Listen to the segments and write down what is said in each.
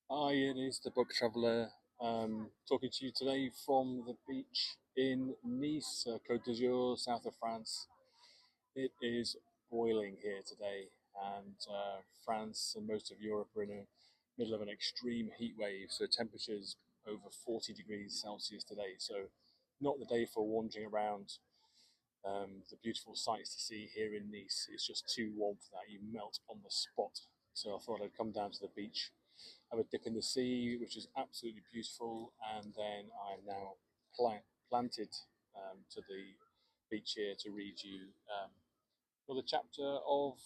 Hi, it is the book traveller talking to you today from the beach in Nice, Côte d'Azur, south of France. It is boiling here today, and France and most of Europe are in the middle of an extreme heat wave, so temperatures over 40 degrees Celsius today. So, not the day for wandering around the beautiful sights to see here in Nice. It's just too warm for that. You melt on the spot. So, I thought I'd come down to the beach, have a dip in the sea, which is absolutely beautiful, and then I'm now planted to the beach here to read you another chapter of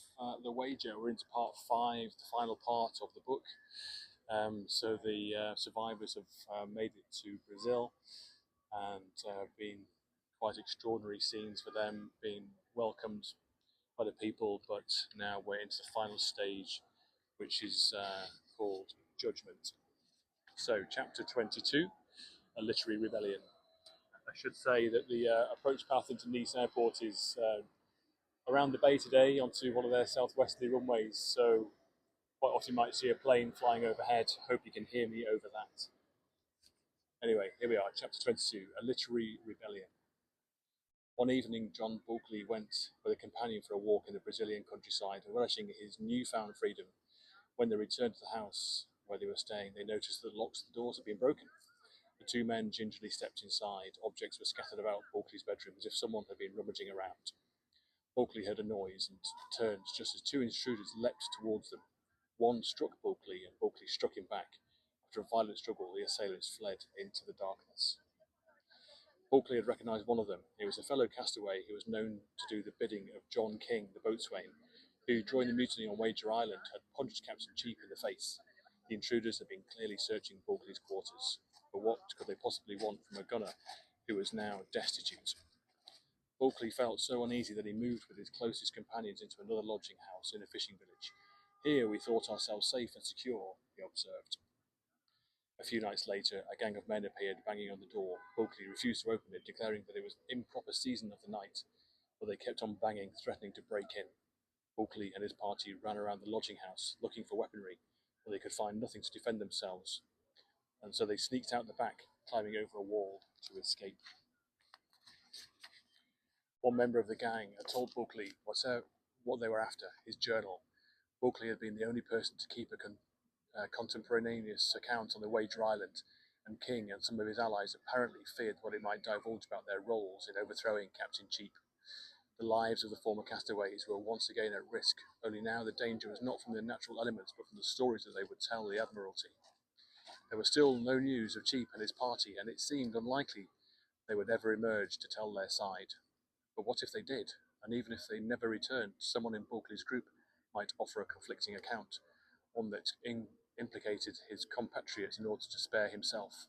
The Wager. We're into part five, the final part of the book. So the survivors have made it to Brazil, and been quite extraordinary scenes for them, being welcomed by the people, but now we're into the final stage, which is called Judgement. So, chapter 22, a literary rebellion. I should say that the approach path into Nice Airport is around the bay today onto one of their southwesterly runways. So, quite often you might see a plane flying overhead. Hope you can hear me over that. Anyway, here we are, chapter 22, a literary rebellion. One evening, John Bulkley went with a companion for a walk in the Brazilian countryside, relishing his newfound freedom. When they returned to the house where they were staying, they noticed that the locks of the doors had been broken. The two men gingerly stepped inside. Objects were scattered about Bulkley's bedroom as if someone had been rummaging around. Bulkley heard a noise and turned just as two intruders leapt towards them. One struck Bulkley, and Bulkley struck him back. After a violent struggle, the assailants fled into the darkness. Bulkley had recognised one of them. He was a fellow castaway who was known to do the bidding of John King, the boatswain, who, during the mutiny on Wager Island, had punched Captain Cheap in the face. The intruders had been clearly searching Bulkley's quarters, but what could they possibly want from a gunner who was now destitute? Bulkley felt so uneasy that he moved with his closest companions into another lodging house in a fishing village. Here we thought ourselves safe and secure, he observed. A few nights later, a gang of men appeared banging on the door. Bulkley refused to open it, declaring that it was the improper season of the night, but they kept on banging, threatening to break in. Bulkley and his party ran around the lodging house, looking for weaponry, but they could find nothing to defend themselves, and so they sneaked out the back, climbing over a wall to escape. One member of the gang had told Bulkley what they were after, his journal. Bulkley had been the only person to keep a contemporaneous account on the Wager Island, and King and some of his allies apparently feared what it might divulge about their roles in overthrowing Captain Cheap. The lives of the former castaways were once again at risk, only now the danger was not from the natural elements but from the stories that they would tell the Admiralty. There was still no news of Cheap and his party, and it seemed unlikely they would ever emerge to tell their side. But what if they did? And even if they never returned, someone in Bulkley's group might offer a conflicting account, one that implicated his compatriots in order to spare himself.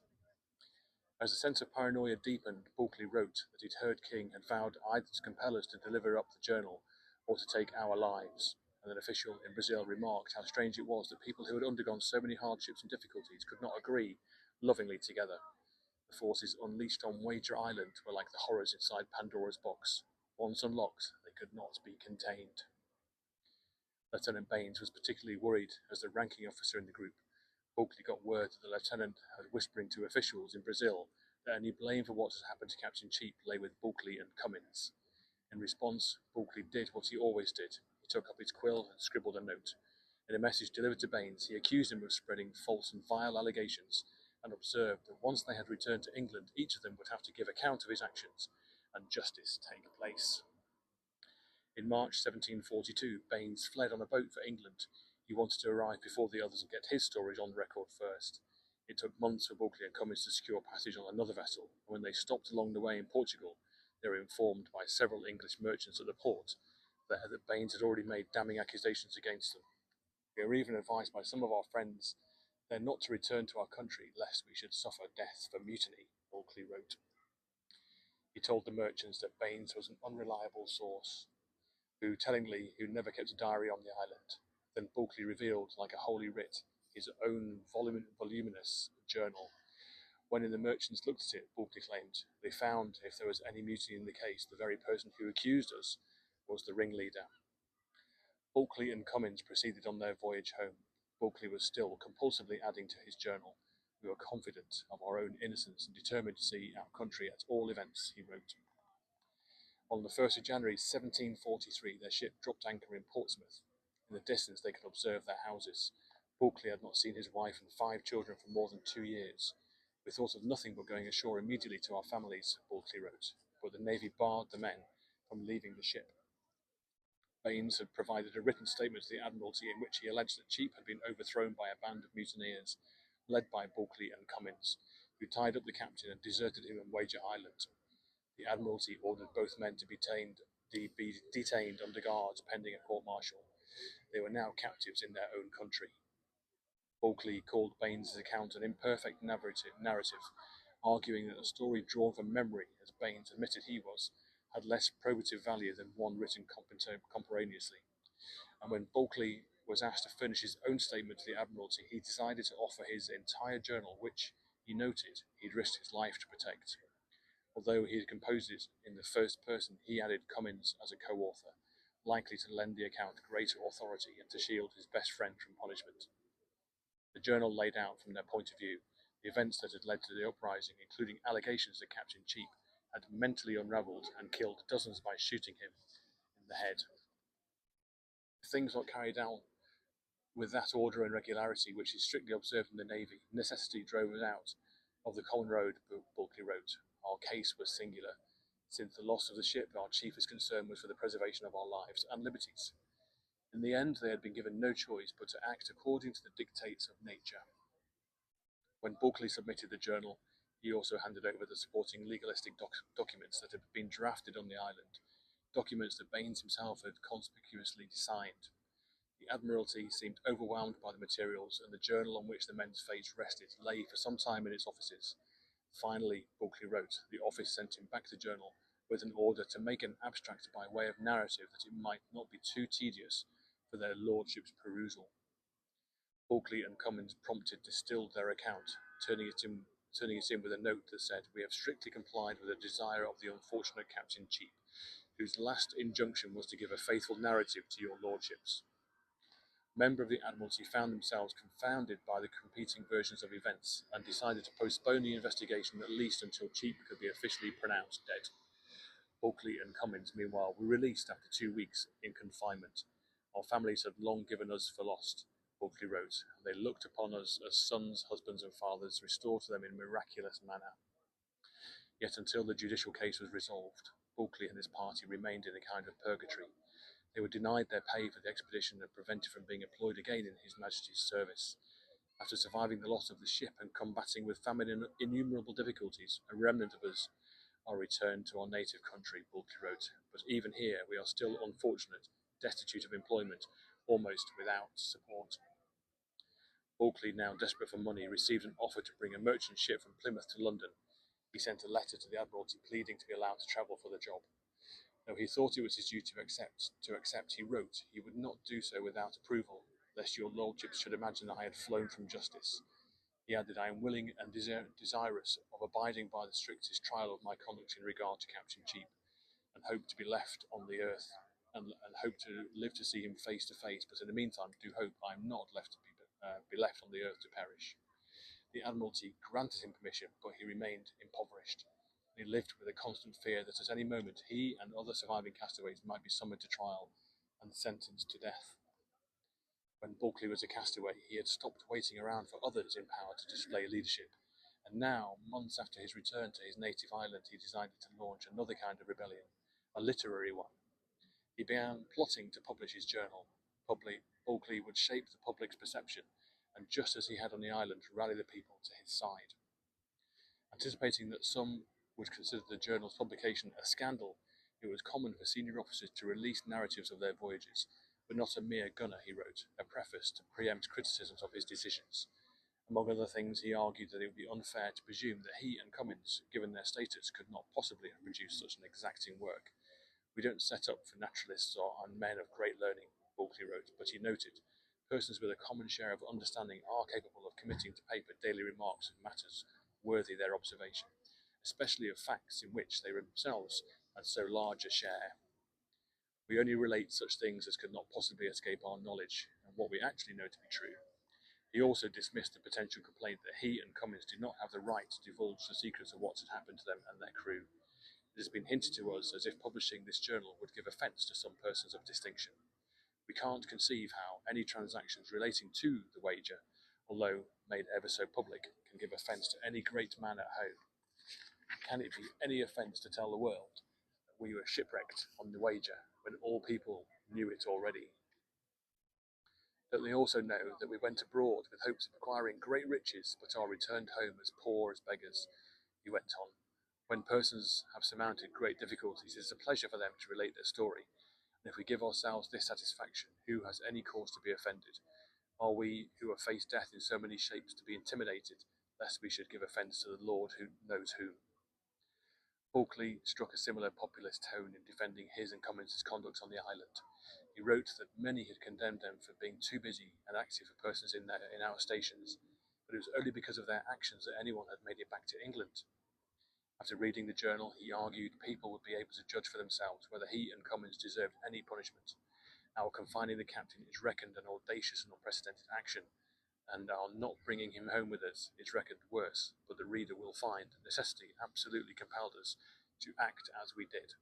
As the sense of paranoia deepened, Bulkley wrote that he'd heard King had vowed either to compel us to deliver up the journal or to take our lives, and an official in Brazil remarked how strange it was that people who had undergone so many hardships and difficulties could not agree lovingly together. The forces unleashed on Wager Island were like the horrors inside Pandora's box. Once unlocked, they could not be contained. Lieutenant Baines was particularly worried as the ranking officer in the group. Bulkley got word that the lieutenant had whispering to officials in Brazil that any blame for what had happened to Captain Cheap lay with Bulkley and Cummins. In response, Bulkley did what he always did. He took up his quill and scribbled a note. In a message delivered to Baines, he accused him of spreading false and vile allegations, and observed that once they had returned to England, each of them would have to give account of his actions, and justice take place. In March 1742, Baines fled on a boat for England. He wanted to arrive before the others and get his stories on record first. It took months for Bulkley and Cummins to secure passage on another vessel, and when they stopped along the way in Portugal, they were informed by several English merchants at the port that Baines had already made damning accusations against them. We were even advised by some of our friends then not to return to our country lest we should suffer death for mutiny, Bulkley wrote. He told the merchants that Baines was an unreliable source, who never kept a diary on the island. Then Bulkley revealed, like a holy writ, his own voluminous journal. When the merchants looked at it, Bulkley claimed, they found, if there was any mutiny in the case, the very person who accused us was the ringleader. Bulkley and Cummins proceeded on their voyage home. Bulkley was still compulsively adding to his journal. We were confident of our own innocence and determined to see our country at all events, he wrote. On the 1st of January 1743, their ship dropped anchor in Portsmouth. In the distance they could observe their houses. Bulkley had not seen his wife and 5 children for more than 2 years. We thought of nothing but going ashore immediately to our families, Bulkley wrote, but the Navy barred the men from leaving the ship. Baines had provided a written statement to the Admiralty in which he alleged that Cheap had been overthrown by a band of mutineers, led by Bulkley and Cummins, who tied up the captain and deserted him on Wager Island. The Admiralty ordered both men to be detained under guards pending a court-martial. They were now captives in their own country. Bulkley called Baines' account an imperfect narrative, arguing that a story drawn from memory, as Baines admitted he was, had less probative value than one written contemporaneously. And when Bulkley was asked to furnish his own statement to the Admiralty, he decided to offer his entire journal, which, he noted, he'd risked his life to protect. Although he had composed it in the first person, he added Cummins as a co-author, likely to lend the account greater authority and to shield his best friend from punishment. The journal laid out from their point of view the events that had led to the uprising, including allegations that Captain Cheap had mentally unravelled and killed dozens by shooting him in the head. If things not carried out with that order and regularity which is strictly observed in the Navy, necessity drove us out of the common road, Bulkley wrote. Our case was singular. Since the loss of the ship, our chiefest concern was for the preservation of our lives and liberties. In the end, they had been given no choice but to act according to the dictates of nature. When Bulkley submitted the journal, he also handed over the supporting legalistic documents that had been drafted on the island, documents that Baines himself had conspicuously signed. The Admiralty seemed overwhelmed by the materials, and the journal on which the men's fates rested lay for some time in its offices. Finally, Bulkley wrote, the office sent him back the journal with an order to make an abstract by way of narrative that it might not be too tedious for their lordships' perusal. Bulkley and Cummins promptly distilled their account, turning it in with a note that said, we have strictly complied with the desire of the unfortunate Captain Cheap, whose last injunction was to give a faithful narrative to your lordships. Members of the Admiralty found themselves confounded by the competing versions of events and decided to postpone the investigation at least until Cheap could be officially pronounced dead. Bulkley and Cummins, meanwhile, were released after 2 weeks in confinement. Our families had long given us for lost, Bulkley wrote, and they looked upon us as sons, husbands and fathers restored to them in a miraculous manner. Yet until the judicial case was resolved, Bulkley and his party remained in a kind of purgatory. They were denied their pay for the expedition and prevented from being employed again in His Majesty's service. After surviving the loss of the ship and combating with famine and innumerable difficulties, a remnant of us are returned to our native country, Bulkley wrote. But even here we are still unfortunate, destitute of employment, almost without support. Bulkley, now desperate for money, received an offer to bring a merchant ship from Plymouth to London. He sent a letter to the Admiralty pleading to be allowed to travel for the job. Though he thought it was his duty to accept, he wrote, he would not do so without approval, lest your lordships should imagine I had flown from justice. He added, I am willing and desirous of abiding by the strictest trial of my conduct in regard to Captain Cheap, and hope to be left on the earth, and hope to live to see him face to face, but in the meantime do hope I am not left to be left on the earth to perish. The Admiralty granted him permission, but he remained impoverished. He lived with a constant fear that at any moment he and other surviving castaways might be summoned to trial and sentenced to death. When Bulkley was a castaway, he had stopped waiting around for others in power to display leadership, and now, months after his return to his native island, he decided to launch another kind of rebellion, a literary one. He began plotting to publish his journal. Bulkley would shape the public's perception, and just as he had on the island, rally the people to his side. Anticipating that some would consider the journal's publication a scandal, it was common for senior officers to release narratives of their voyages, but not a mere gunner, he wrote, a preface to preempt criticisms of his decisions. Among other things, he argued that it would be unfair to presume that he and Cummins, given their status, could not possibly have produced such an exacting work. We don't set up for naturalists or men of great learning, Bulkley wrote, but he noted, persons with a common share of understanding are capable of committing to paper daily remarks of matters worthy their observation, especially of facts in which they themselves had so large a share. We only relate such things as could not possibly escape our knowledge, and what we actually know to be true. He also dismissed the potential complaint that he and Cummins did not have the right to divulge the secrets of what had happened to them and their crew. It has been hinted to us as if publishing this journal would give offence to some persons of distinction. We can't conceive how any transactions relating to the wager, although made ever so public, can give offence to any great man at home. Can it be any offence to tell the world that we were shipwrecked on the wager when all people knew it already? Don't they also know that we went abroad with hopes of acquiring great riches, but are returned home as poor as beggars? He went on. When persons have surmounted great difficulties, it is a pleasure for them to relate their story, and if we give ourselves this satisfaction, who has any cause to be offended? Are we, who have faced death in so many shapes, to be intimidated, lest we should give offence to the Lord who knows whom? Bulkeley struck a similar populist tone in defending his and Cummins' conduct on the island. He wrote that many had condemned them for being too busy and active for persons in our stations, but it was only because of their actions that anyone had made it back to England. After reading the journal, he argued people would be able to judge for themselves whether he and Cummins deserved any punishment. Our confining the captain is reckoned an audacious and unprecedented action, and our not bringing him home with us is reckoned worse, but the reader will find necessity absolutely compelled us to act as we did.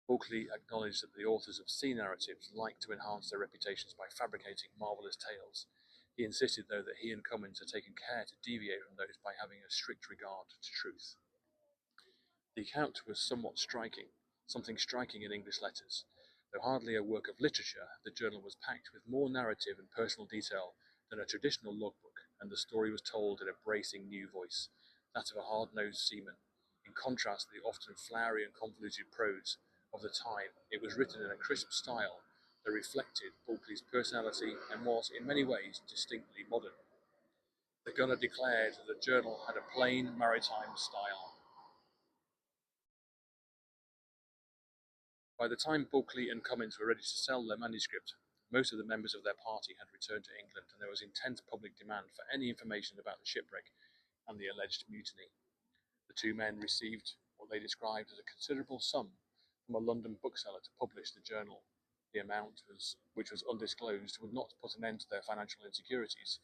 Bulkeley acknowledged that the authors of sea narratives like to enhance their reputations by fabricating marvellous tales. He insisted, though, that he and Cummins had taken care to deviate from those by having a strict regard to truth. The account was something striking in English letters. Though hardly a work of literature, the journal was packed with more narrative and personal detail than a traditional logbook, and the story was told in a bracing new voice, that of a hard-nosed seaman. In contrast to the often flowery and convoluted prose of the time, it was written in a crisp style that reflected Bulkeley's personality and was, in many ways, distinctly modern. The gunner declared that the journal had a plain maritime style. By the time Bulkeley and Cummins were ready to sell their manuscript, most of the members of their party had returned to England, and there was intense public demand for any information about the shipwreck and the alleged mutiny. The two men received what they described as a considerable sum from a London bookseller to publish the journal. The amount, which was undisclosed, would not put an end to their financial insecurities,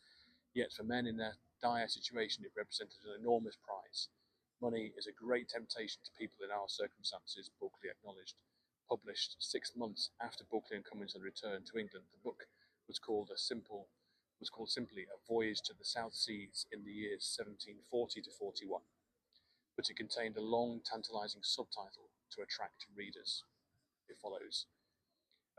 yet for men in their dire situation it represented an enormous prize. Money is a great temptation to people in our circumstances, Bulkeley acknowledged. Published 6 months after Bulkeley and Cummins had returned to England, the book was called simply A Voyage to the South Seas in the years 1740 to 41, but it contained a long, tantalizing subtitle to attract readers. It follows: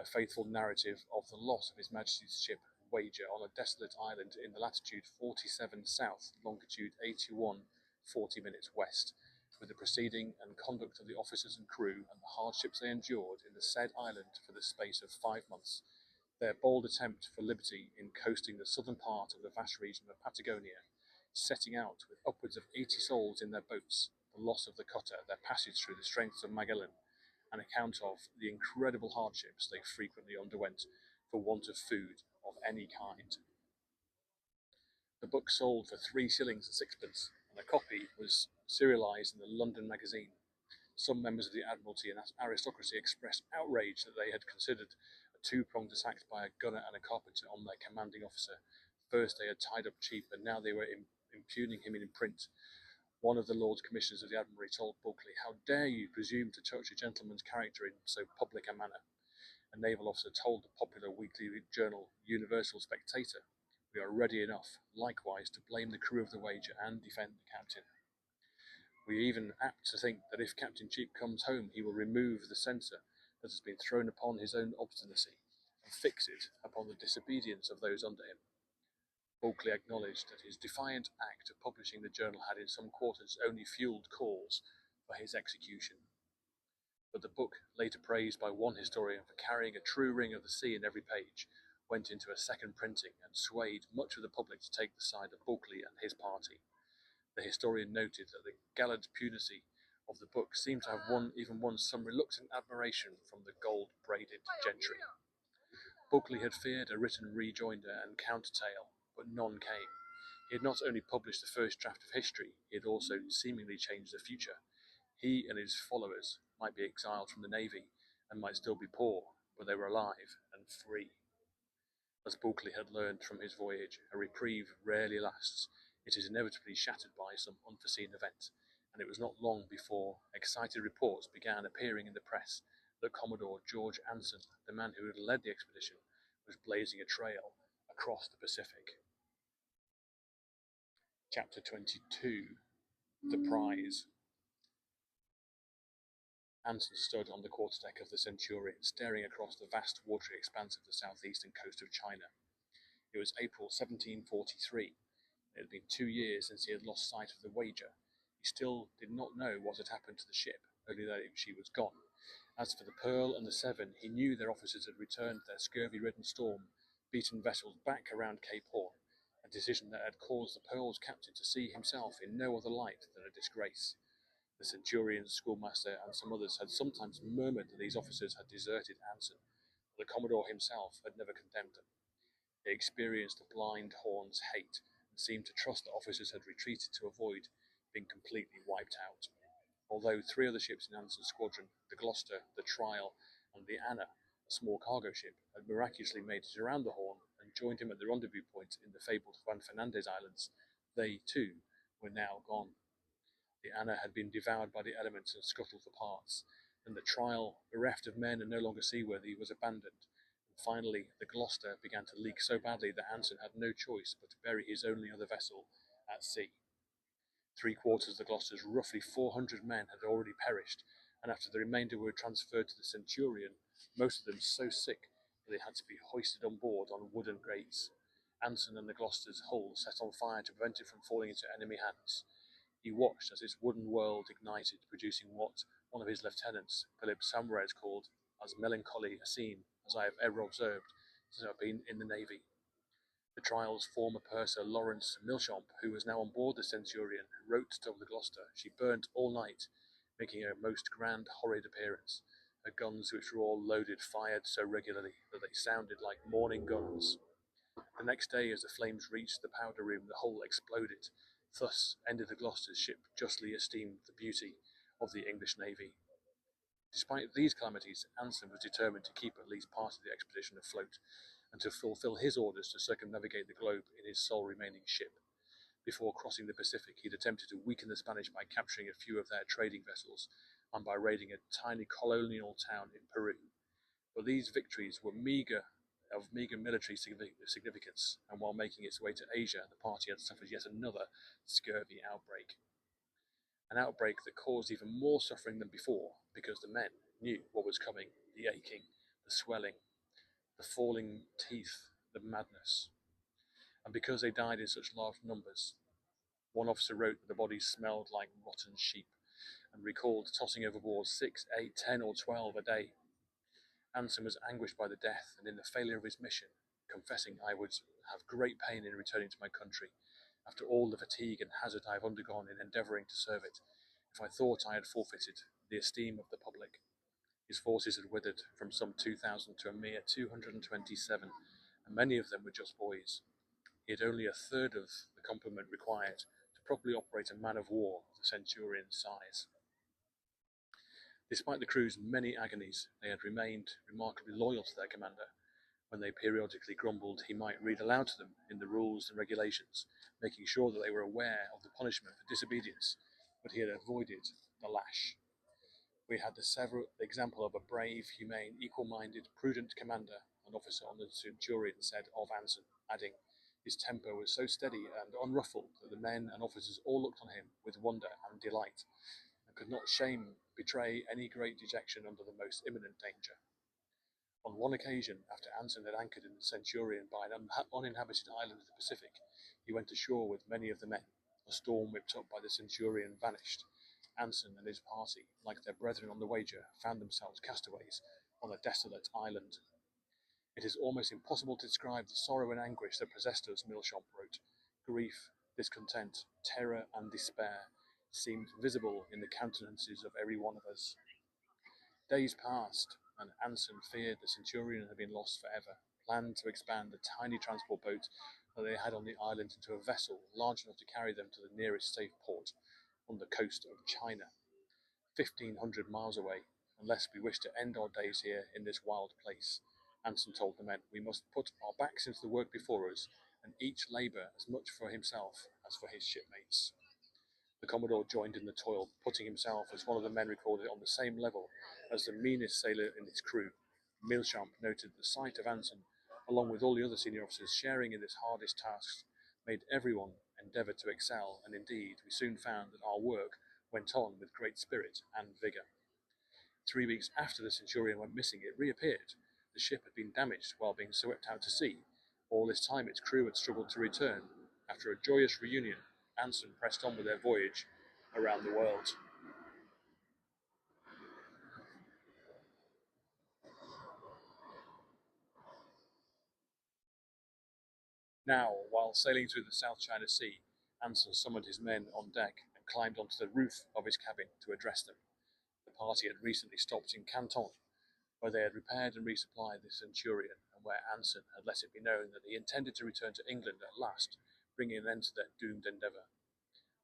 a faithful narrative of the loss of His Majesty's ship Wager on a desolate island in the latitude 47 south, longitude 81 40 minutes west, with the proceeding and conduct of the officers and crew and the hardships they endured in the said island for the space of 5 months, their bold attempt for liberty in coasting the southern part of the vast region of Patagonia, setting out with upwards of 80 souls in their boats, the loss of the cutter, their passage through the Straits of Magellan, an account of the incredible hardships they frequently underwent for want of food of any kind. The book sold for 3 shillings and sixpence, and a copy was serialised in the London Magazine. Some members of the Admiralty and aristocracy expressed outrage that they had considered a two-pronged attack by a gunner and a carpenter on their commanding officer. First they had tied up cheap, and now they were impugning him in print. One of the Lords Commissioners of the Admiralty told Bulkeley, "How dare you presume to touch a gentleman's character in so public a manner?" A naval officer told the popular weekly journal Universal Spectator, "We are ready enough, likewise, to blame the crew of the Wager and defend the captain. We are even apt to think that if Captain Cheap comes home, he will remove the censure that has been thrown upon his own obstinacy, and fix it upon the disobedience of those under him." Bulkeley acknowledged that his defiant act of publishing the journal had in some quarters only fuelled cause for his execution. But the book, later praised by one historian for carrying a true ring of the sea in every page, went into a second printing and swayed much of the public to take the side of Bulkeley and his party. The historian noted that the gallant pugnacity of the book seemed to have even won some reluctant admiration from the gold-braided gentry. Bulkeley had feared a written rejoinder and counter-tale, but none came. He had not only published the first draft of history, he had also seemingly changed the future. He and his followers might be exiled from the navy and might still be poor, but they were alive and free. As Bulkeley had learned from his voyage, a reprieve rarely lasts. It is inevitably shattered by some unforeseen event, and it was not long before excited reports began appearing in the press that Commodore George Anson, the man who had led the expedition, was blazing a trail across the Pacific. Chapter 22. The Prize. Anson stood on the quarterdeck of the Centurion, staring across the vast watery expanse of the southeastern coast of China. It was April 1743. It had been 2 years since he had lost sight of the Wager. He still did not know what had happened to the ship, only that she was gone. As for the Pearl and the Seven, he knew their officers had returned their scurvy-ridden storm-beaten vessels back around Cape Horn, a decision that had caused the Pearl's captain to see himself in no other light than a disgrace. The Centurion's schoolmaster and some others had sometimes murmured that these officers had deserted Anson, but the Commodore himself had never condemned them. They experienced the blind Horn's hate and seemed to trust that officers had retreated to avoid being completely wiped out. Although 3 other ships in Anson's squadron, the Gloucester, the Trial, and the Anna, a small cargo ship, had miraculously made it around the Horn and joined him at the rendezvous point in the fabled Juan Fernandez Islands, they, too, were now gone. The Anna had been devoured by the elements and scuttled for parts, and the Trial, bereft of men and no longer seaworthy, was abandoned. And finally, the Gloucester began to leak so badly that Anson had no choice but to bury his only other vessel at sea. 3/4 of the Gloucester's roughly 400 men had already perished, and after the remainder were transferred to the Centurion, most of them so sick that they had to be hoisted on board on wooden grates. Anson and the Gloucester's hull set on fire to prevent it from falling into enemy hands. He watched as its wooden world ignited, producing what one of his lieutenants, Philip Samrez, called as melancholy a scene as I have ever observed since I have been in the Navy. The Trial's former purser, Lawrence Milchamp, who was now on board the Centurion, wrote to the Gloucester she burnt all night, making a most grand, horrid appearance. Her guns, which were all loaded, fired so regularly that they sounded like morning guns. The next day, as the flames reached the powder room, the whole exploded. Thus ended the Gloucester's ship, justly esteemed the beauty of the English Navy. Despite these calamities, Anson was determined to keep at least part of the expedition afloat, and to fulfill his orders to circumnavigate the globe in his sole remaining ship. Before crossing the Pacific, he'd attempted to weaken the Spanish by capturing a few of their trading vessels and by raiding a tiny colonial town in Peru. But these victories were meager military significance, and while making its way to Asia, the party had suffered yet another scurvy outbreak. An outbreak that caused even more suffering than before, because the men knew what was coming: the aching, the swelling, the falling teeth, the madness. And because they died in such large numbers. One officer wrote that the bodies smelled like rotten sheep, and recalled tossing overboard 6, 8, 10, or 12 a day. Anson was anguished by the death and in the failure of his mission, confessing, "I would have great pain in returning to my country, after all the fatigue and hazard I have undergone in endeavouring to serve it, if I thought I had forfeited the esteem of the public." His forces had withered from some 2,000 to a mere 227, and many of them were just boys. He had only a third of the complement required to properly operate a man of war of the Centurion's size. Despite the crew's many agonies, they had remained remarkably loyal to their commander. When they periodically grumbled, he might read aloud to them in the rules and regulations, making sure that they were aware of the punishment for disobedience, but he had avoided the lash. We had the several example of a brave, humane, equal-minded, prudent commander, an officer on the Centurion said of Anson, adding, "His temper was so steady and unruffled that the men and officers all looked on him with wonder and delight, and could not betray any great dejection under the most imminent danger." On one occasion, after Anson had anchored in the Centurion by an uninhabited island of the Pacific, he went ashore with many of the men. A storm whipped up by the Centurion vanished. Anson and his party, like their brethren on the Wager, found themselves castaways on a desolate island. "It is almost impossible to describe the sorrow and anguish that possessed us," Milchamp wrote. "Grief, discontent, terror, and despair seemed visible in the countenances of every one of us." Days passed, and Anson feared the Centurion had been lost forever, planned to expand the tiny transport boat that they had on the island into a vessel large enough to carry them to the nearest safe port on the coast of China, 1,500 miles away, unless we wished to end our days here in this wild place. Anson told the men, "We must put our backs into the work before us, and each labour as much for himself as for his shipmates." The Commodore joined in the toil, putting himself, as one of the men recorded, on the same level as the meanest sailor in his crew. Milchamp noted the sight of Anson, along with all the other senior officers sharing in this hardest task, made everyone endeavour to excel, and indeed we soon found that our work went on with great spirit and vigour. 3 weeks after the Centurion went missing, it reappeared. The ship had been damaged while being swept out to sea. All this time its crew had struggled to return. After a joyous reunion, Anson pressed on with their voyage around the world. Now, while sailing through the South China Sea, Anson summoned his men on deck and climbed onto the roof of his cabin to address them. The party had recently stopped in Canton, where they had repaired and resupplied the Centurion, and where Anson had let it be known that he intended to return to England at last, bringing an end to their doomed endeavour.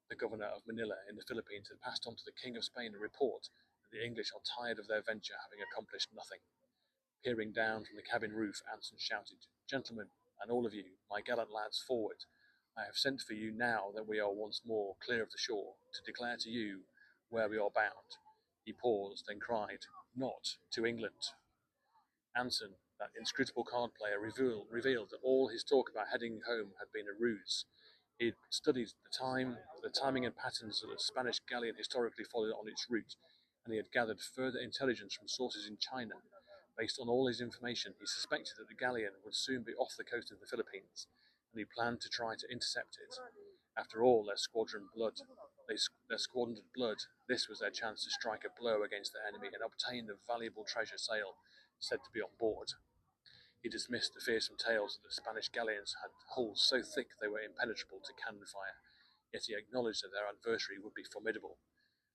The governor of Manila in the Philippines had passed on to the King of Spain a report that the English are tired of their venture, having accomplished nothing. Peering down from the cabin roof, Anson shouted, "Gentlemen, and all of you, my gallant lads, forward! I have sent for you now that we are once more clear of the shore, to declare to you where we are bound." He paused, then cried, "Not to England." Anson, that inscrutable card player, revealed that all his talk about heading home had been a ruse. He had studied the timing and patterns that the Spanish galleon historically followed on its route, and he had gathered further intelligence from sources in China. Based on all his information, he suspected that the galleon would soon be off the coast of the Philippines, and he planned to try to intercept it. After all, their squadron's blood, this was their chance to strike a blow against their enemy and obtain the valuable treasure sail said to be on board. He dismissed the fearsome tales that the Spanish galleons had hulls so thick they were impenetrable to cannon fire, yet he acknowledged that their adversary would be formidable.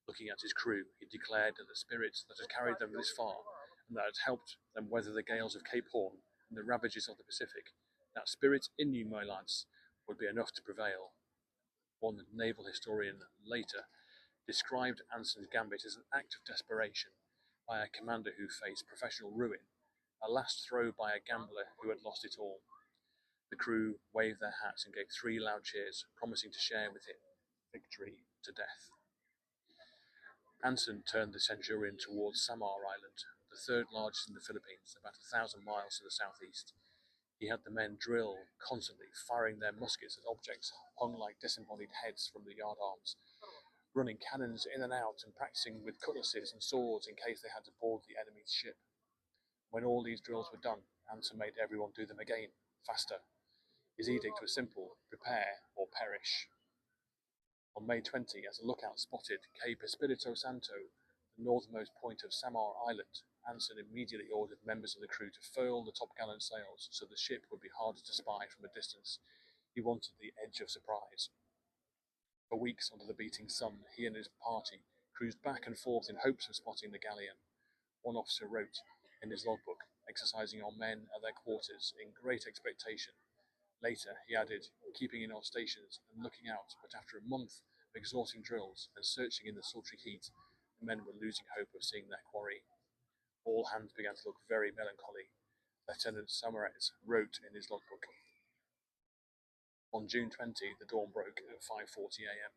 Looking at his crew, he declared that the spirit that had carried them this far, and that had helped them weather the gales of Cape Horn and the ravages of the Pacific, that spirit in you, my lads, would be enough to prevail. One naval historian later described Anson's gambit as an act of desperation by a commander who faced professional ruin, a last throw by a gambler who had lost it all. The crew waved their hats and gave 3 loud cheers, promising to share with him victory to death. Anson turned the Centurion towards Samar Island, the third largest in the Philippines, about 1,000 miles to the southeast. He had the men drill constantly, firing their muskets at objects hung like disembodied heads from the yardarms, running cannons in and out and practicing with cutlasses and swords in case they had to board the enemy's ship. When all these drills were done, Anson made everyone do them again, faster. His edict was simple: prepare or perish. On May 20, as a lookout spotted Cape Espiritu Santo, the northernmost point of Samar Island, Anson immediately ordered members of the crew to furl the topgallant sails so the ship would be harder to spy from a distance. He wanted the edge of surprise. For weeks under the beating sun, he and his party cruised back and forth in hopes of spotting the galleon. One officer wrote in his logbook, exercising our men at their quarters in great expectation. Later, he added, keeping in our stations and looking out, but after a month of exhausting drills and searching in the sultry heat, the men were losing hope of seeing their quarry. All hands began to look very melancholy. Lieutenant Samaret wrote in his logbook, on June 20, the dawn broke at 5:40 a.m.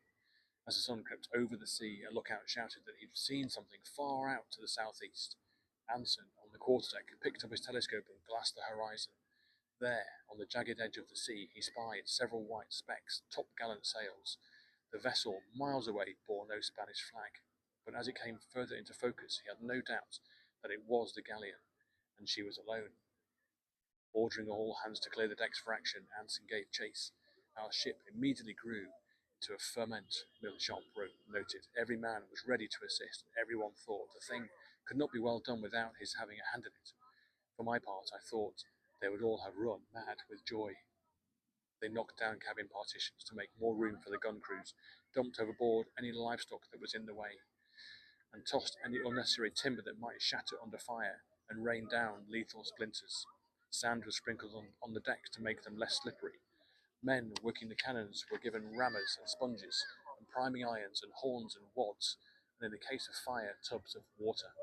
As the sun crept over the sea, a lookout shouted that he'd seen something far out to the southeast. Anson, on the quarterdeck, picked up his telescope and glassed the horizon. There, on the jagged edge of the sea, he spied several white specks, topgallant sails. The vessel, miles away, bore no Spanish flag, but as it came further into focus, he had no doubt that it was the galleon, and she was alone. Ordering all hands to clear the decks for action, Anson gave chase. Our ship immediately grew into a ferment, Milchamp noted. Every man was ready to assist, and everyone thought the thing could not be well done without his having a hand in it. For my part, I thought they would all have run mad with joy. They knocked down cabin partitions to make more room for the gun crews, dumped overboard any livestock that was in the way, and tossed any unnecessary timber that might shatter under fire and rain down lethal splinters. Sand was sprinkled on the decks to make them less slippery. Men working the cannons were given rammers and sponges, and priming irons and horns and wads, and in the case of fire, tubs of water.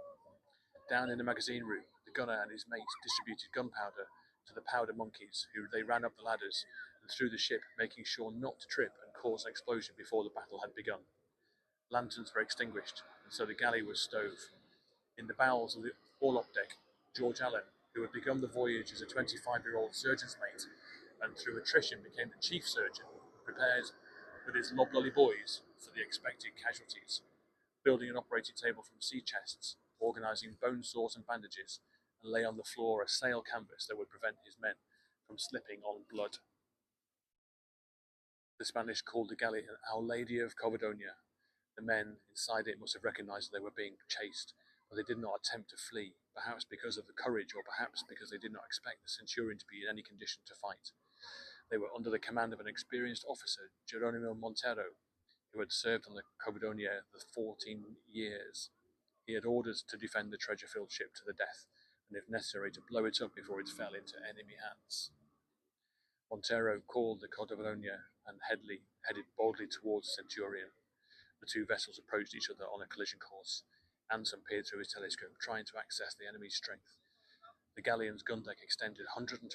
Down in the magazine room, the The gunner and his mates distributed gunpowder to the powder monkeys, who they ran up the ladders and through the ship, making sure not to trip and cause an explosion before the battle had begun. Lanterns were extinguished, and so the galley was stove. In the bowels of the orlop deck, George Allen, who had begun the voyage as a 25-year-old surgeon's mate and through attrition became the chief surgeon, prepared with his loblolly boys for the expected casualties, building an operating table from sea chests, organising bone saws and bandages, and lay on the floor a sail canvas that would prevent his men from slipping on blood. The Spanish called the galley Our Lady of Covadonga. The men inside it must have recognised they were being chased, but they did not attempt to flee, perhaps because of the courage or perhaps because they did not expect the centurion to be in any condition to fight. They were under the command of an experienced officer, Geronimo Montero, who had served on the Covadonga for 14 years. He had orders to defend the treasure-filled ship to the death, and if necessary to blow it up before it fell into enemy hands. Montero called the Covadonga and headed boldly towards the Centurion. The two vessels approached each other on a collision course. Anson peered through his telescope, trying to access the enemy's strength. The galleon's gun deck extended 124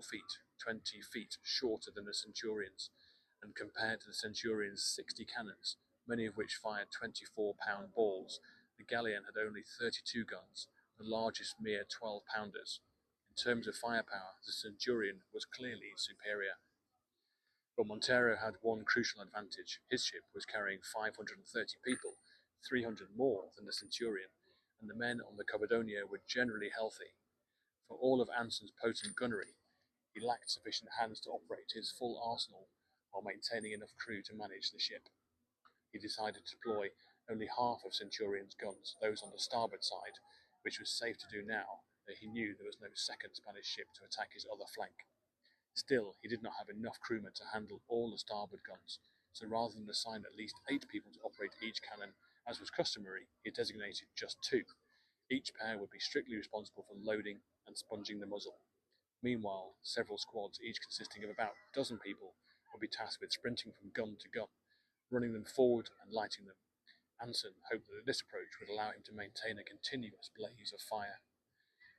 feet, 20 feet shorter than the Centurion's, and compared to the Centurion's 60 cannons, many of which fired 24-pound balls, the galleon had only 32 guns, the largest mere 12-pounders. In terms of firepower, the Centurion was clearly superior. But Montero had one crucial advantage. His ship was carrying 530 people, 300 more than the Centurion, and the men on the Covadonga were generally healthy. For all of Anson's potent gunnery, he lacked sufficient hands to operate his full arsenal while maintaining enough crew to manage the ship. He decided to deploy only half of Centurion's guns, those on the starboard side, which was safe to do now, though he knew there was no second Spanish ship to attack his other flank. Still, he did not have enough crewmen to handle all the starboard guns, so rather than assign at least 8 people to operate each cannon, as was customary, he designated just 2. Each pair would be strictly responsible for loading and sponging the muzzle. Meanwhile, several squads, each consisting of about a dozen people, would be tasked with sprinting from gun to gun, running them forward and lighting them. Anson hoped that this approach would allow him to maintain a continuous blaze of fire.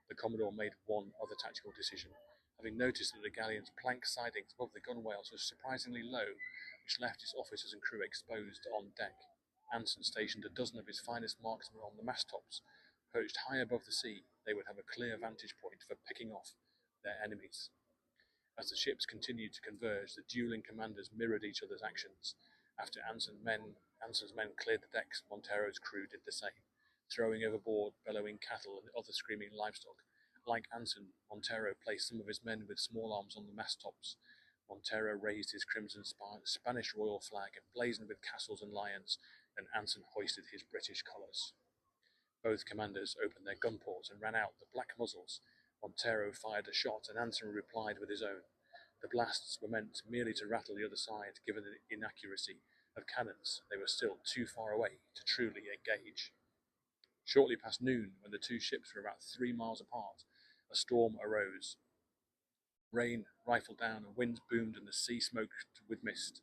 The Commodore made one other tactical decision. Having noticed that the galleon's plank sidings above the gunwales were surprisingly low, which left its officers and crew exposed on deck, Anson stationed a dozen of his finest marksmen on the mast tops. Perched high above the sea, they would have a clear vantage point for picking off their enemies. As the ships continued to converge, the dueling commanders mirrored each other's actions. After Anson's men cleared the decks, Montero's crew did the same, throwing overboard bellowing cattle and other screaming livestock. Like Anson, Montero placed some of his men with small arms on the mast tops. Montero raised his crimson Spanish royal flag, emblazoned with castles and lions, and Anson hoisted his British colours. Both commanders opened their gun ports and ran out the black muzzles. Montero fired a shot, and Anson replied with his own. The blasts were meant merely to rattle the other side, given the inaccuracy of cannons. They were still too far away to truly engage. Shortly past noon, when the two ships were about 3 miles apart, a storm arose. Rain rifled down, and winds boomed, and the sea smoked with mist.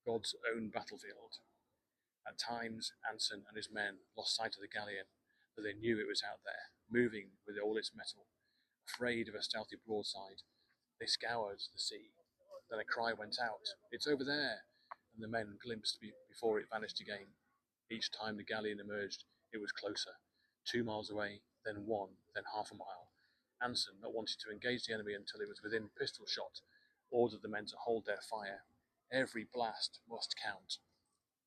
God's own battlefield. At times, Anson and his men lost sight of the galleon, though they knew it was out there, moving with all its metal. Afraid of a stealthy broadside, they scoured the sea. Then a cry went out, "It's over there!" and the men glimpsed before it vanished again. Each time the galleon emerged, it was closer. 2 miles away, then 1, then half a mile. Anson, not wanting to engage the enemy until it was within pistol shot, ordered the men to hold their fire. Every blast must count.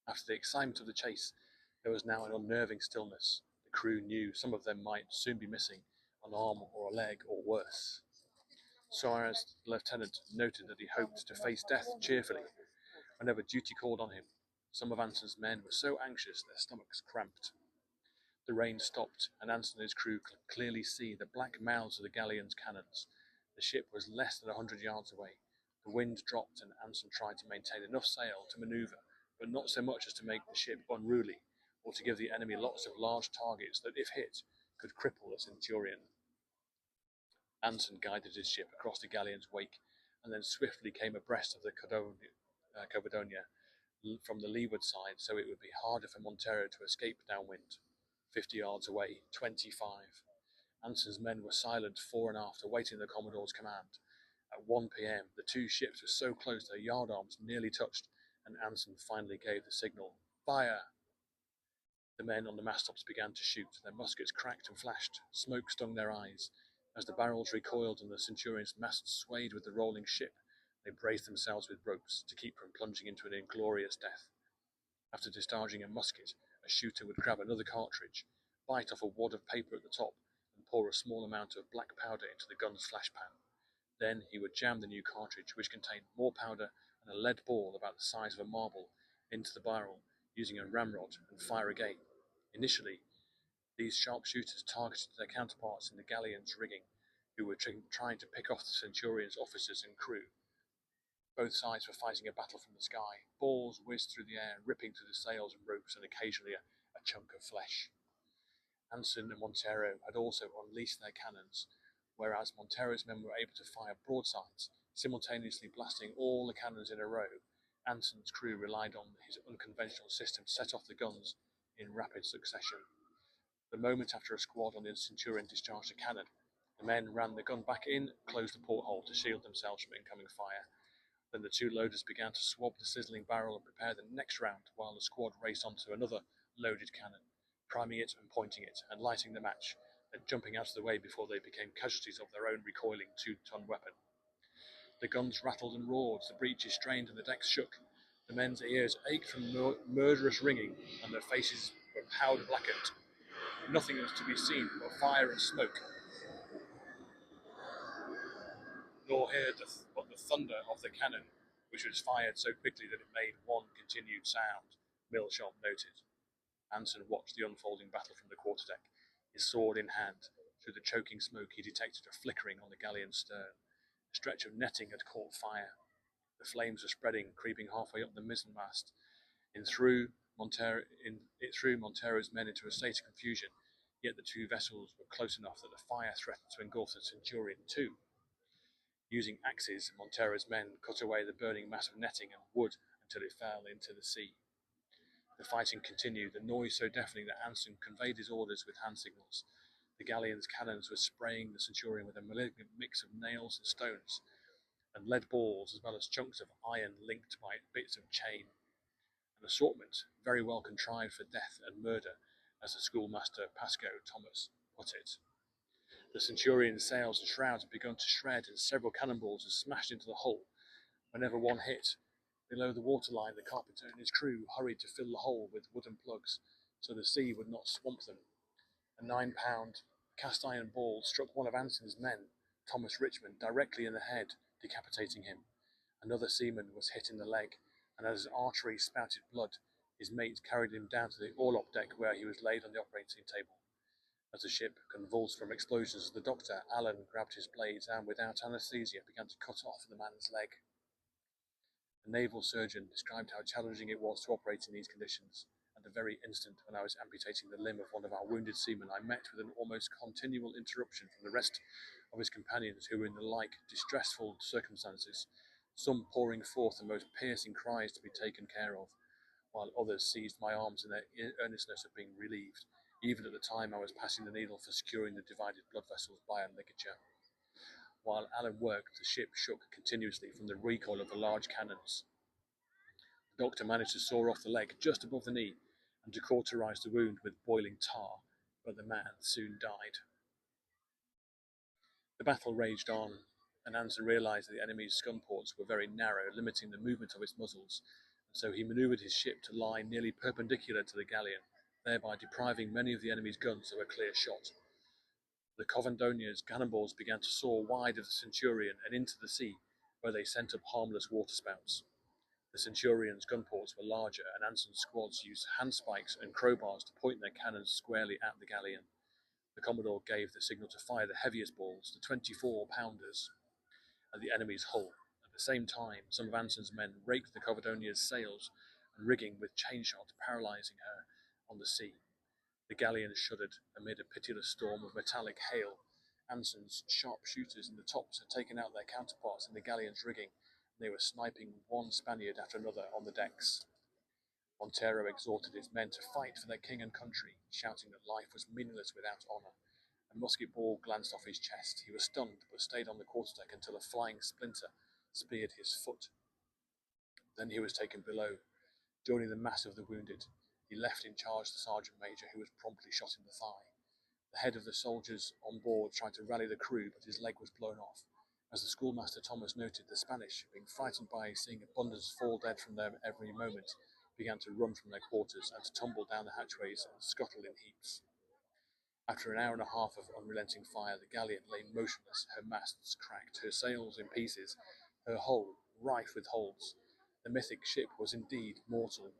After the excitement of the chase, there was now an unnerving stillness. The crew knew some of them might soon be missing, an arm or a leg, or worse. Suarez, the lieutenant, noted that he hoped to face death cheerfully whenever duty called on him. Some of Anson's men were so anxious their stomachs cramped. The rain stopped, and Anson and his crew could clearly see the black mouths of the galleon's cannons. The ship was less than 100 yards away. The wind dropped, and Anson tried to maintain enough sail to manoeuvre, but not so much as to make the ship unruly, or to give the enemy lots of large targets that, if hit, could cripple the Centurion. Anson guided his ship across the galleon's wake, and then swiftly came abreast of the Covadonga from the leeward side, so it would be harder for Montero to escape downwind. 50 yards away, 25. Anson's men were silent fore and aft, awaiting the Commodore's command. At 1 p.m., the two ships were so close their yardarms nearly touched, and Anson finally gave the signal, "Fire!" The men on the mast-tops began to shoot. Their muskets cracked and flashed. Smoke stung their eyes. As the barrels recoiled and the Centurion's masts swayed with the rolling ship, they braced themselves with ropes to keep from plunging into an inglorious death. After discharging a musket, a shooter would grab another cartridge, bite off a wad of paper at the top, and pour a small amount of black powder into the gun's flash pan. Then he would jam the new cartridge, which contained more powder and a lead ball about the size of a marble, into the barrel, using a ramrod, and fire again. Initially, these sharpshooters targeted their counterparts in the galleon's rigging, who were trying to pick off the Centurion's officers and crew. Both sides were fighting a battle from the sky. Balls whizzed through the air, ripping through the sails and ropes and occasionally a chunk of flesh. Anson and Montero had also unleashed their cannons, whereas Montero's men were able to fire broadsides, simultaneously blasting all the cannons in a row. Anson's crew relied on his unconventional system to set off the guns in rapid succession. The moment after a squad on the Centurion discharged a cannon, the men ran the gun back in, closed the porthole to shield themselves from incoming fire. Then the two loaders began to swab the sizzling barrel and prepare the next round, while the squad raced onto another loaded cannon, priming it and pointing it, and lighting the match, then jumping out of the way before they became casualties of their own recoiling 2-ton weapon. The guns rattled and roared, the breeches strained and the decks shook. The men's ears ached from murderous ringing, and their faces were powder blackened. Nothing was to be seen but fire and smoke, nor heard but the thunder of the cannon, which was fired so quickly that it made one continued sound, Milsham noted. Anson watched the unfolding battle from the quarterdeck, his sword in hand. Through the choking smoke he detected a flickering on the galleon's stern. A stretch of netting had caught fire. The flames were spreading, creeping halfway up the mizzenmast. It threw Montero's men into a state of confusion, yet the two vessels were close enough that the fire threatened to engulf the Centurion too. Using axes, Montero's men cut away the burning mass of netting and wood until it fell into the sea. The fighting continued, the noise so deafening that Anson conveyed his orders with hand signals. The galleon's cannons were spraying the Centurion with a malignant mix of nails and stones, and lead balls, as well as chunks of iron linked by bits of chain. An assortment very well contrived for death and murder, as the schoolmaster Pasco Thomas put it. The Centurion's sails and shrouds had begun to shred, and several cannonballs had smashed into the hull. Whenever one hit, below the waterline, the carpenter and his crew hurried to fill the hole with wooden plugs, so the sea would not swamp them. A 9-pound cast-iron ball struck one of Anson's men, Thomas Richmond, directly in the head, decapitating him. Another seaman was hit in the leg, and as his artery spouted blood, his mate carried him down to the orlop deck, where he was laid on the operating table. As the ship convulsed from explosions, the doctor, Allen, grabbed his blades and, without anaesthesia, began to cut off the man's leg. The naval surgeon described how challenging it was to operate in these conditions. At the very instant when I was amputating the limb of one of our wounded seamen, I met with an almost continual interruption from the rest of his companions, who were in the like distressful circumstances, some pouring forth the most piercing cries to be taken care of, while others seized my arms in their earnestness of being relieved, even at the time I was passing the needle for securing the divided blood vessels by a ligature. While Allen worked, the ship shook continuously from the recoil of the large cannons. The doctor managed to saw off the leg just above the knee and to cauterize the wound with boiling tar, but the man soon died. The battle raged on, and Anson realized that the enemy's gun ports were very narrow, limiting the movement of its muzzles, and so he maneuvered his ship to lie nearly perpendicular to the galleon, thereby depriving many of the enemy's guns of a clear shot. The Covendonia's cannonballs began to soar wide of the Centurion and into the sea, where they sent up harmless waterspouts. The Centurion's gun ports were larger, and Anson's squads used handspikes and crowbars to point their cannons squarely at the galleon. The Commodore gave the signal to fire the heaviest balls, the 24-pounders, at the enemy's hull. At the same time, some of Anson's men raked the Covendonia's sails and rigging with chain shot, paralyzing her on the sea. The galleon shuddered amid a pitiless storm of metallic hail. Anson's sharpshooters in the tops had taken out their counterparts in the galleon's rigging, and they were sniping one Spaniard after another on the decks. Montero exhorted his men to fight for their king and country, shouting that life was meaningless without honour. A musket ball glanced off his chest. He was stunned, but stayed on the quarterdeck until a flying splinter speared his foot. Then he was taken below, joining the mass of the wounded. He left in charge the sergeant major, who was promptly shot in the thigh. The head of the soldiers on board tried to rally the crew, but his leg was blown off. As the schoolmaster Thomas noted, the Spanish, being frightened by seeing abundance fall dead from them every moment, began to run from their quarters and to tumble down the hatchways and scuttle in heaps. After an hour and a half of unrelenting fire, the galleon lay motionless, her masts cracked, her sails in pieces, her hull rife with holes. The mythic ship was indeed mortal.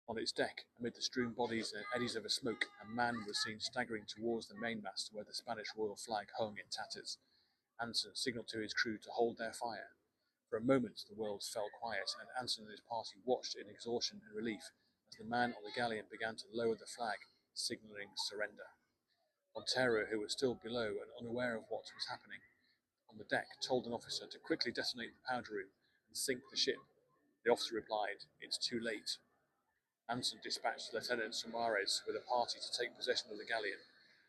On its deck, amid the strewn bodies and eddies of smoke, a man was seen staggering towards the mainmast where the Spanish royal flag hung in tatters. Anson signalled to his crew to hold their fire. For a moment the world fell quiet, and Anson and his party watched in exhaustion and relief as the man on the galleon began to lower the flag, signalling surrender. Montero, who was still below and unaware of what was happening on the deck, told an officer to quickly detonate the powder room and sink the ship. The officer replied, "It's too late." Anson dispatched Lieutenant Saumarez with a party to take possession of the galleon.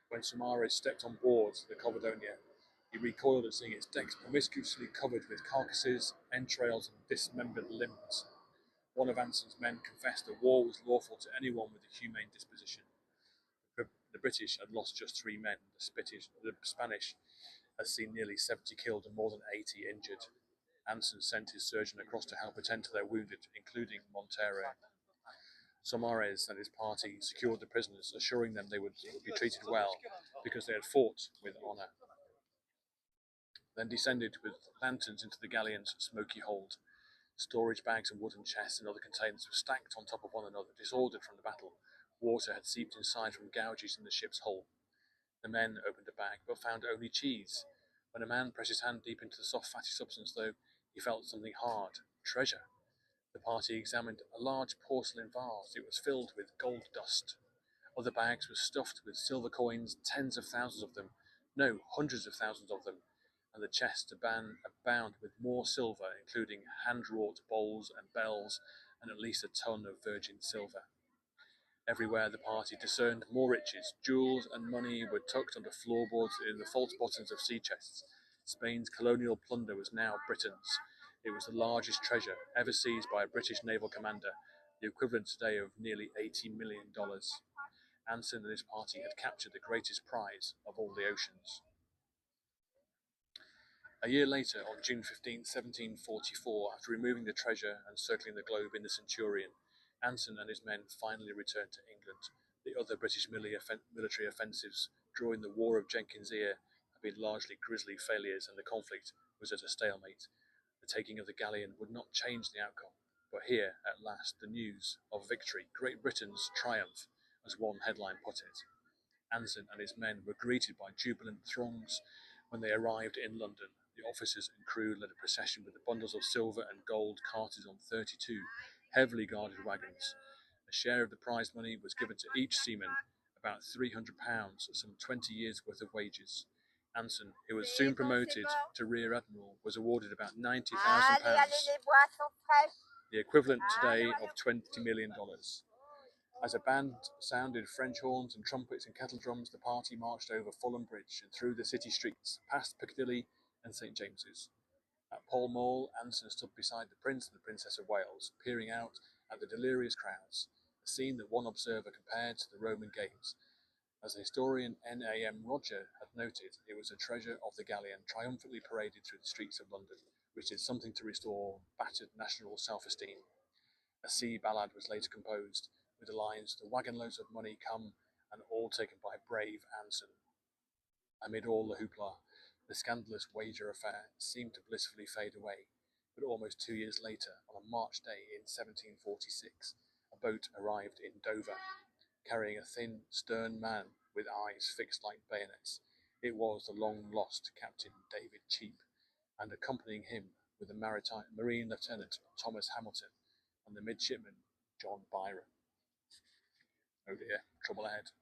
When Saumarez stepped on board the Covadonga, he recoiled at seeing its decks promiscuously covered with carcasses, entrails, and dismembered limbs. One of Anson's men confessed that war was lawful to anyone with a humane disposition. The British had lost just 3 men. The Spanish had seen nearly 70 killed and more than 80 injured. Anson sent his surgeon across to help attend to their wounded, including Montero. Saumarez and his party secured the prisoners, assuring them they would be treated well because they had fought with honour. Then descended with lanterns into the galleon's smoky hold. Storage bags and wooden chests and other containers were stacked on top of one another, disordered from the battle. Water had seeped inside from gouges in the ship's hull. The men opened a bag, but found only cheese. When a man pressed his hand deep into the soft, fatty substance, though, he felt something hard. Treasure. The party examined a large porcelain vase. It was filled with gold dust. Other bags were stuffed with silver coins, tens of thousands of them, no, hundreds of thousands of them, and the chests abound with more silver, including hand-wrought bowls and bells, and at least a ton of virgin silver. Everywhere the party discerned more riches. Jewels and money were tucked under floorboards in the false bottoms of sea chests. Spain's colonial plunder was now Britain's. It was the largest treasure ever seized by a British naval commander, the equivalent today of nearly $80 million. Anson and his party had captured the greatest prize of all the oceans. A year later, on June 15, 1744, after removing the treasure and circling the globe in the Centurion, Anson and his men finally returned to England. The other British military offensives during the War of Jenkins' Ear had been largely grisly failures, and the conflict was at a stalemate. The taking of the galleon would not change the outcome, but here, at last, the news of victory, Great Britain's triumph, as one headline put it. Anson and his men were greeted by jubilant throngs when they arrived in London. The officers and crew led a procession with the bundles of silver and gold carted on 32 heavily guarded wagons. A share of the prize money was given to each seaman, about £300, some 20 years' worth of wages. Anson, who was soon promoted to Rear Admiral, was awarded about £90,000, the equivalent today of $20 million. As a band sounded French horns and trumpets and kettle drums, the party marched over Fulham Bridge and through the city streets, past Piccadilly and St James's. At Pall Mall, Anson stood beside the Prince and the Princess of Wales, peering out at the delirious crowds, a scene that one observer compared to the Roman Games. As the historian N.A.M. Roger had noted, it was a treasure of the galleon triumphantly paraded through the streets of London, which did something to restore battered national self-esteem. A sea ballad was later composed, with the lines, "The wagon loads of money come, and all taken by brave Anson." Amid all the hoopla, the scandalous wager affair seemed to blissfully fade away, but almost 2 years later, on a March day in 1746, a boat arrived in Dover, carrying a thin, stern man with eyes fixed like bayonets. It was the long-lost Captain David Cheap, and accompanying him were the Marine Lieutenant Thomas Hamilton and the midshipman John Byron. Oh dear, trouble ahead.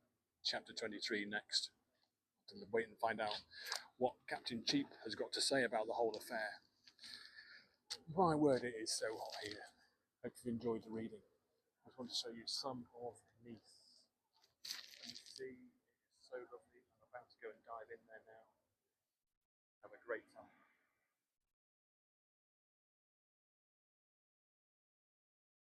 Chapter 23 next. And wait and find out what Captain Cheap has got to say about the whole affair. My word, it is so hot here. Hope you've enjoyed the reading. I just want to show you some of Nice. You see